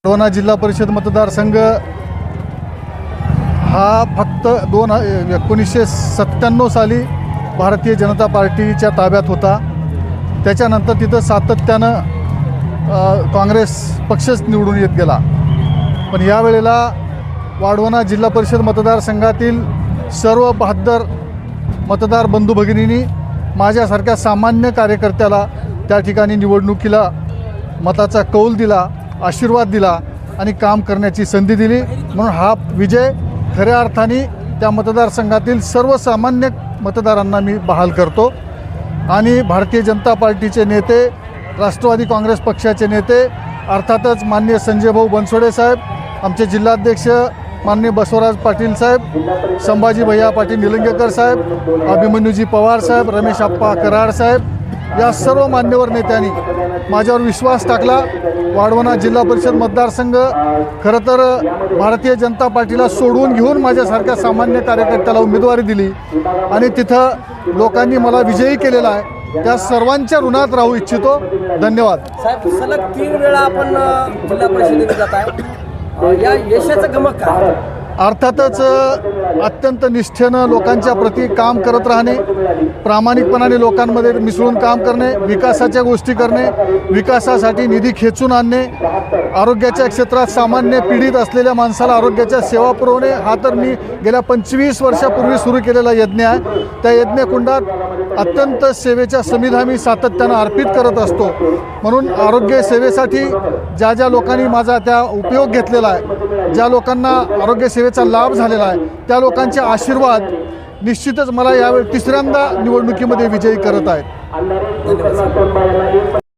वाढवणा जिल्हा परिषद मतदारसंघ हा फक्त 1997 साली भारतीय जनता पार्टीच्या ताब्यात होता। त्याच्यानंतर तिथं सातत्यानं काँग्रेस पक्षच निवडून येत गेला। पण यावेळेला वाढवणा जिल्हा परिषद मतदारसंघातील सर्व 72 मतदार बंधू भगिनींनी माझ्यासारख्या सामान्य कार्यकर्त्याला त्या ठिकाणी निवडणुकीला मताचा कौल दिला, आशीर्वाद दिला आणि काम करण्याची संधी दिली। म्हणून हा विजय खऱ्या अर्थाने त्या मतदारसंघातील सर्वसामान्य मतदारांना मी बहाल करतो। आणि भारतीय जनता पार्टीचे नेते, राष्ट्रवादी काँग्रेस पक्षाचे नेते, अर्थातच माननीय संजय भाऊ बनसोडे साहेब, आमचे जिल्हाध्यक्ष माननीय बसवराज पाटील साहेब, संभाजी भैया पाटील निलंगेकर साहेब, अभिमन्यूजी पवार साहेब, रमेश आप्पा कराड साहेब, या सर्व मान्यवर नेत्यांनी माझ्यावर विश्वास टाकला। वाढवणा जिल्हा परिषद मतदारसंघ खरं तर भारतीय जनता पार्टीला सोडून घेऊन माझ्यासारख्या सामान्य कार्यकर्त्याला उमेदवारी दिली आणि तिथं लोकांनी मला विजयी केलेला आहे। त्या सर्वांच्या ऋणात राहू इच्छितो। धन्यवाद साहेब। सलग 3 वेळा आपण जिल्हा परिषदेत जात आहे, या यशाचं गमक काय? अर्थातच अत्यंत निष्ठेनं लोकांच्या प्रती काम करत राहणे, प्रामाणिकपणाने लोकांमध्ये मिसळून काम करणे, विकासाच्या गोष्टी करणे, विकासासाठी निधी खेचून आणणे, आरोग्याच्या क्षेत्रात सामान्य पीडित असलेल्या माणसाला आरोग्याच्या सेवा पुरवणे, हा तर मी गेल्या 25 वर्षापूर्वी सुरू केलेला यज्ञ आहे। त्या यज्ञकुंडात अत्यंत सेवेच्या समिधा मी सातत्यानं अर्पित करत असतो। म्हणून आरोग्य सेवेसाठी ज्या ज्या लोकांनी माझा त्या उपयोग घेतलेला आहे, ज्या लोकांना आरोग्य सेवेचा लाभ झालेला आहे, त्या लोकांचे आशीर्वाद निश्चितच मला यावेळी 3ऱ्यांदा निवडणुकीमध्ये विजयी करत आहेत।